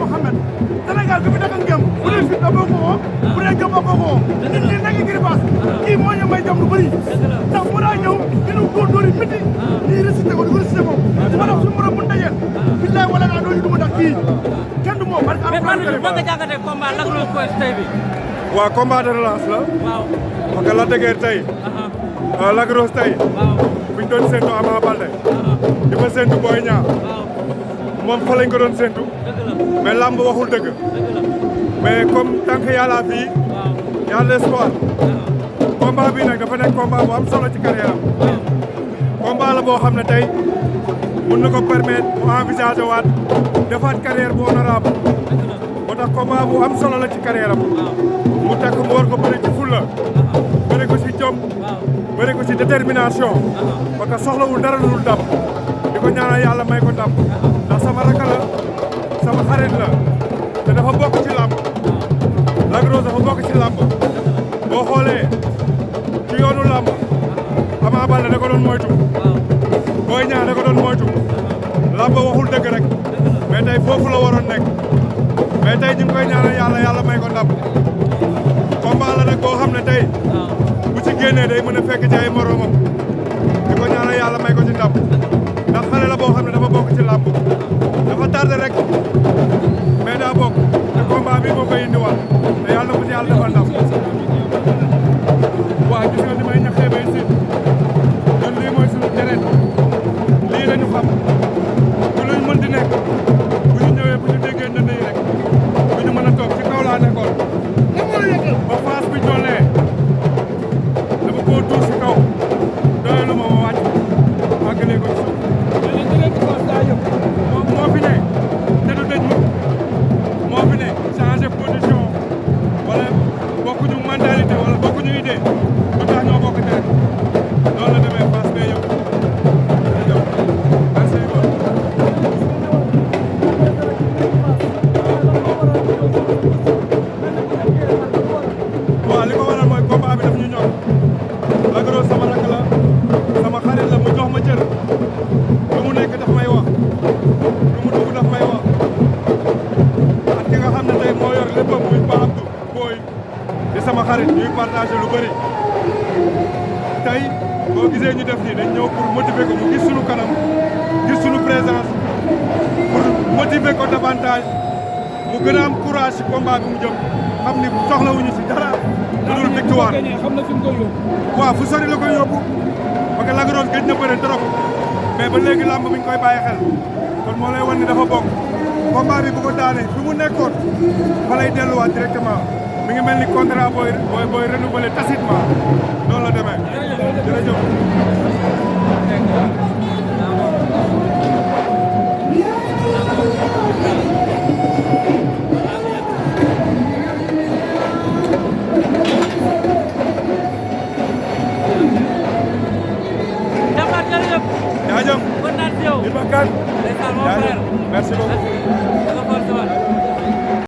Mouhamed Sénégal bi fi nekk ak ngëm bu dee fi da boo ko woo bu dee jom a boo ko woo nit ñi nekk ngir baas kii moo ñu may jom lu bëri ndax mu daa ñëw dinu góor yi métti ñii récité ko di ko récité moom su ma def suñu borom bu ndajeel billaay wala ngaa doo ñu duma ndax kii kenn du moom parce que mais man ba nga jàngatee combat Lac Rose Quench tey bi waaw combat de relance la waaw parce que Lac de Guiers tey Lac Rose tey waaw buñ doon séntu Ama Baldé di fa séntu Boy Niang waaw moom fa lañ ko doon séntu dëgg la mais lamb waxul dëgg mais comme tant que yàlla fii y a l'espoir combat bi nag dafa nekk combat bu am solo ci carrière am combat la boo xam ne tey mun na ko permettre mu envisager waat defaat carrière bu honorable moo tax combat bu am solo la ci carrière am mu takk mu war ko bëri ci fulla bëri ko ci jom bëri ko ci détermination parce que soxlawul dara lu dul ndam di ko ñaanal yàlla may ko ndam ndax sama rakk la sama xarit la te dafa bokk ci làmb Lac Rose dafa bokk ci làmb boo xoolee ci yoonu làmb Ama Baldé da ko doon moytu Boy Niang da ko doon moytu làmb waxul dëgg rek mais tey foofu la waroon nekk mais tey ñu ngi koy ñaanal yàlla may ko ndam combat la nag boo xam ne tey bu ci génnee day mën a fekk ci ay moromam di ko ñaanal yàlla may ko ci ndam ndax xale la boo xam ne dafa bokk ci làmb dafa tardé rek mais daa bokk te combat bi moo koy indiwaat te yàlla na ko ci yàlla defal ndam waaw gis nga ni may ñaxee bay si ñun lii mooy suñu deret lii la ñu xam bu luñ mën di nekk bu ñu ñëwee bu ñu déggee ndënd yi rek bu ñu mën a toog ci kaw laa nekkoon ba phase bi tollee dama koo tuur si kaw doyelu ma wàcc àggalee ko ci suuf moo fi ne te du dëj moo fi ne changé position wala bokkuñu mentalité wala bokkuñu idée lu tax ñoo bokk te rek loolu la demee phase bee yow merci beaucoup waaw li ko waral mooy combat bi daf ñu ñor Lac Rose sama rakk la sama xarit la mu jox ma cër lu mu nekk daf may wax lu mu dugg daf may wax ak ki nga xam ne tey moo yor léppam muy Pa Abdou Boy di sama xarit ñuy partagé lu bëri tey boo gisee ñu def nii dañ ñëw pour motiver ko mu gis suñu kanam gis suñu présence pour motiver ko davantage mu gën a am courage ci combat bi mu jëm xam ni soxlawuñu si dara lu dul victoire waaw fu sori la koy yóbbu parce que Lac Rose gëj na bëre trop mais ba léegi làmb mi ngi koy bàyyi xel kon moo lay wan ni dafa bokk combat bi bu ko daanee fi mu nekkoon fa lay delluwaat directement mi ngi mel ni contrat booy renouveler tacitement noonu la demee jërëjëf. jaajëf jaajëf kontaan si yow Iba Kane merci beaucoup